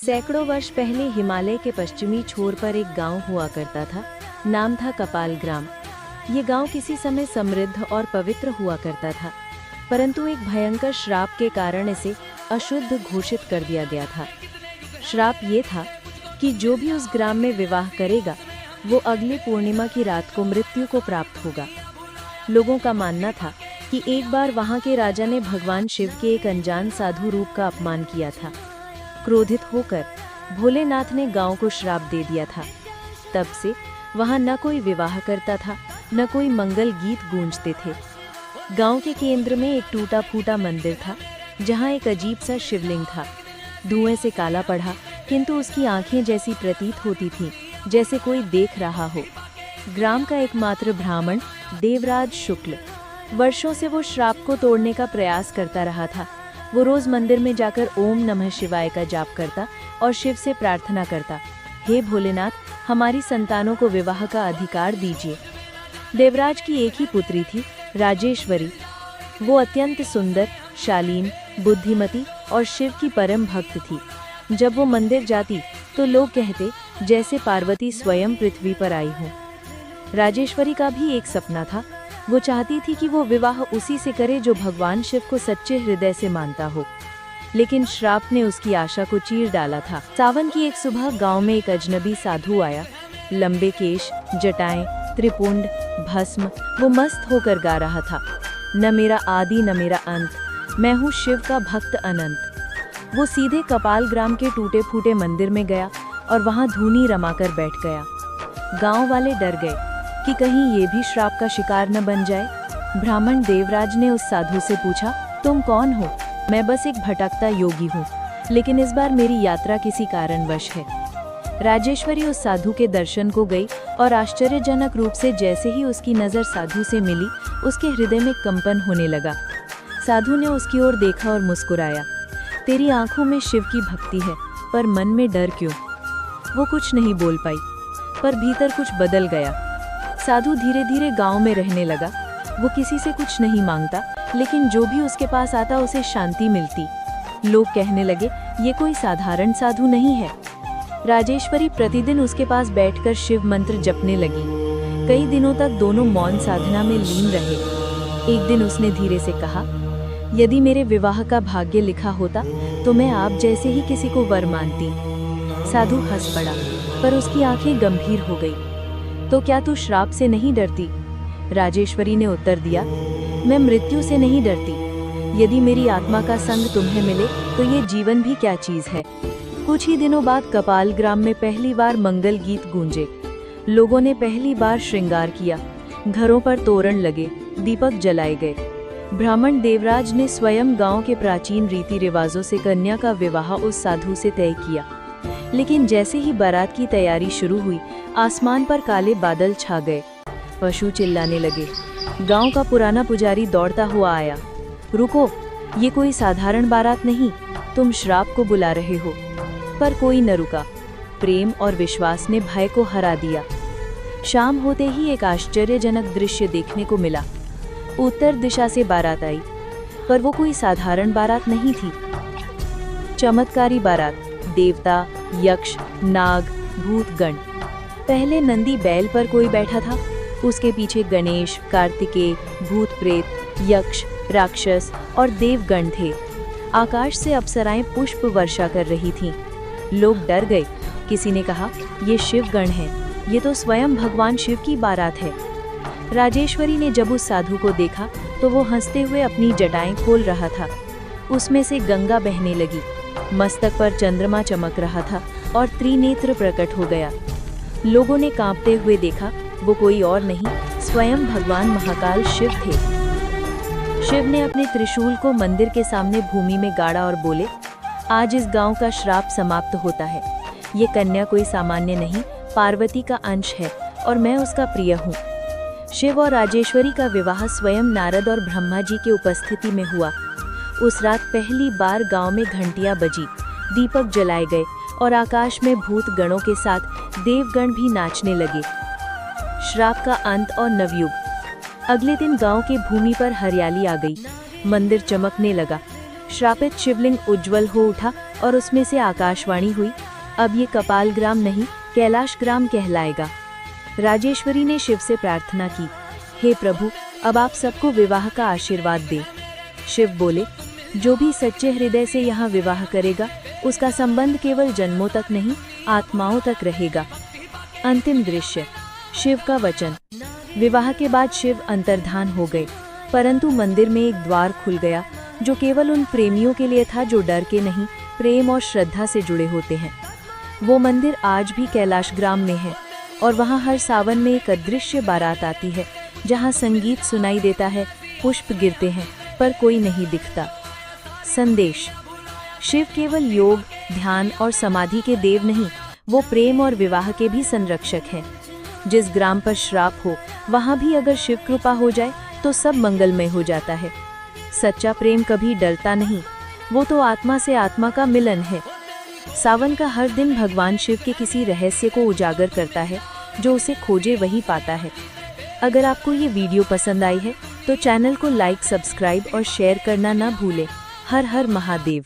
सैकड़ों वर्ष पहले हिमालय के पश्चिमी छोर पर एक गांव हुआ करता था। नाम था कपाल ग्राम। ये गांव किसी समय समृद्ध और पवित्र हुआ करता था, परंतु एक भयंकर श्राप के कारण इसे अशुद्ध घोषित कर दिया गया था। श्राप ये था कि जो भी उस ग्राम में विवाह करेगा वो अगले पूर्णिमा की रात को मृत्यु को प्राप्त होगा। लोगों का मानना था कि एक बार वहां के राजा ने भगवान शिव के एक अनजान साधु रूप का अपमान किया था। क्रोधित होकर भोलेनाथ ने गांव को श्राप दे दिया था। तब से वहां न कोई विवाह करता था, न कोई मंगल गीत गूंजते थे। गांव के केंद्र में एक टूटा फूटा मंदिर था, जहां एक अजीब सा शिवलिंग था। धुएं से काला पड़ा, किंतु उसकी आंखें जैसी प्रतीत होती थीं, जैसे कोई देख रहा हो। ग्राम का एकमात्र ब्राह्मण देवराज शुक्ल, वर्षों से वो श्राप को तोड़ने का प्रयास करता रहा था। वो रोज मंदिर में जाकर ओम नमः शिवाय का जाप करता और शिव से प्रार्थना करता, हे भोलेनाथ, हमारी संतानों को विवाह का अधिकार दीजिए। देवराज की एक ही पुत्री थी, राजेश्वरी। वो अत्यंत सुंदर, शालीन, बुद्धिमती और शिव की परम भक्त थी। जब वो मंदिर जाती तो लोग कहते जैसे पार्वती स्वयं पृथ्वी पर आई हो। राजेश्वरी का भी एक सपना था। वो चाहती थी कि वो विवाह उसी से करे जो भगवान शिव को सच्चे हृदय से मानता हो, लेकिन श्राप ने उसकी आशा को चीर डाला था। सावन की एक सुबह गांव में एक अजनबी साधु आया। लंबे केश, जटाएं, त्रिपुंड, भस्म। वो मस्त होकर गा रहा था, न मेरा आदि न मेरा अंत, मैं हूँ शिव का भक्त अनंत। वो सीधे कपाल ग्राम के टूटे फूटे मंदिर में गया और वहां धूनी रमाकर बैठ गया। गांव वाले डर गए कि कहीं ये भी श्राप का शिकार न बन जाए। ब्राह्मण देवराज ने उस साधु से पूछा, तुम कौन हो? मैं बस एक भटकता योगी हूँ, लेकिन इस बार मेरी यात्रा किसी कारणवश है। राजेश्वरी उस साधु के दर्शन को गई और आश्चर्यजनक रूप से जैसे ही उसकी नज़र साधु से मिली, उसके हृदय में कंपन होने लगा। साधु ने उसकी ओर देखा और मुस्कुराया, तेरी आंखों में शिव की भक्ति है, पर मन में डर क्यों? वो कुछ नहीं बोल पाई, पर भीतर कुछ बदल गया। साधु धीरे धीरे गांव में रहने लगा। वो किसी से कुछ नहीं मांगता, लेकिन जो भी उसके पास आता उसे शांति मिलती। लोग कहने लगे, ये कोई साधारण साधु नहीं है। राजेश्वरी प्रतिदिन उसके पास बैठकर शिव मंत्र जपने लगी। कई दिनों तक दोनों मौन साधना में लीन रहे। एक दिन उसने धीरे से कहा, यदि मेरे विवाह का भाग्य लिखा होता तो मैं आप जैसे ही किसी को वर मानती। साधु हंस पड़ा, पर उसकी आंखें गंभीर हो गई। तो क्या तू श्राप से नहीं डरती? राजेश्वरी ने उत्तर दिया, मैं मृत्यु से नहीं डरती। यदि मेरी आत्मा का संग तुम्हें मिले तो ये जीवन भी क्या चीज है। कुछ ही दिनों बाद कपाल ग्राम में पहली बार मंगल गीत गूंजे। लोगों ने पहली बार श्रृंगार किया। घरों पर तोरण लगे, दीपक जलाए गए। ब्राह्मण देवराज ने स्वयं गांव के प्राचीन रीति रिवाजों से कन्या का विवाह उस साधु से तय किया। लेकिन जैसे ही बारात की तैयारी शुरू हुई, आसमान पर काले बादल छा गए। पशु चिल्लाने लगे। गांव का पुराना पुजारी दौड़ता हुआ आया, रुको, ये कोई साधारण बारात नहीं, तुम श्राप को बुला रहे हो। पर कोई न रुका। प्रेम और विश्वास ने भय को हरा दिया। शाम होते ही एक आश्चर्यजनक दृश्य देखने को मिला। उत्तर दिशा से बारात आई, पर वो कोई साधारण बारात नहीं थी। चमत्कारी बारात। देवता, यक्ष, नाग, भूत गण। पहले नंदी बैल पर कोई बैठा था, उसके पीछे गणेश, कार्तिकेय, भूत प्रेत, यक्ष, राक्षस और देवगण थे। आकाश से अप्सराएं पुष्प वर्षा कर रही थीं। लोग डर गए। किसी ने कहा, ये शिवगण हैं, ये तो स्वयं भगवान शिव की बारात है। राजेश्वरी ने जब उस साधु को देखा तो वो हंसते हुए अपनी जटाएं खोल रहा था। उसमें से गंगा बहने लगी। मस्तक पर चंद्रमा चमक रहा था और त्रिनेत्र प्रकट हो गया। लोगों ने कांपते हुए देखा, वो कोई और नहीं, स्वयं भगवान महाकाल शिव थे। शिव ने अपने त्रिशूल को मंदिर के सामने भूमि में गाड़ा और बोले, आज इस गांव का श्राप समाप्त होता है। ये कन्या कोई सामान्य नहीं, पार्वती का अंश है और मैं उसका प्रिय हूँ। शिव और राजेश्वरी का विवाह स्वयं नारद और ब्रह्मा जी की उपस्थिति में हुआ। उस रात पहली बार गांव में घंटियां बजी, दीपक जलाए गए और आकाश में भूत गणों के साथ देवगण भी नाचने लगे। श्राप का अंत और नवयुग। अगले दिन गांव के भूमि पर हरियाली आ गई। मंदिर चमकने लगा। श्रापित शिवलिंग उज्जवल हो उठा और उसमें से आकाशवाणी हुई, अब ये कपाल ग्राम नहीं कैलाश ग्राम कहलाएगा। राजेश्वरी ने शिव से प्रार्थना की, हे प्रभु, अब आप सबको विवाह का आशीर्वाद दें। शिव बोले, जो भी सच्चे हृदय से यहाँ विवाह करेगा उसका संबंध केवल जन्मों तक नहीं आत्माओं तक रहेगा। अंतिम दृश्य, शिव का वचन। विवाह के बाद शिव अंतर्धान हो गए, परंतु मंदिर में एक द्वार खुल गया जो केवल उन प्रेमियों के लिए था जो डर के नहीं प्रेम और श्रद्धा से जुड़े होते हैं। वो मंदिर आज भी कैलाश ग्राम में है और वहाँ हर सावन में एक अदृश्य बारात आती है, जहाँ संगीत सुनाई देता है, पुष्प गिरते हैं, पर कोई नहीं दिखता। संदेश, शिव केवल योग, ध्यान और समाधि के देव नहीं, वो प्रेम और विवाह के भी संरक्षक हैं। जिस ग्राम पर श्राप हो वहाँ भी अगर शिव कृपा हो जाए तो सब मंगलमय हो जाता है। सच्चा प्रेम कभी डरता नहीं, वो तो आत्मा से आत्मा का मिलन है। सावन का हर दिन भगवान शिव के किसी रहस्य को उजागर करता है, जो उसे खोजे वही पाता है। अगर आपको ये वीडियो पसंद आई है तो चैनल को लाइक, सब्सक्राइब और शेयर करना ना भूलें। हर हर महादेव।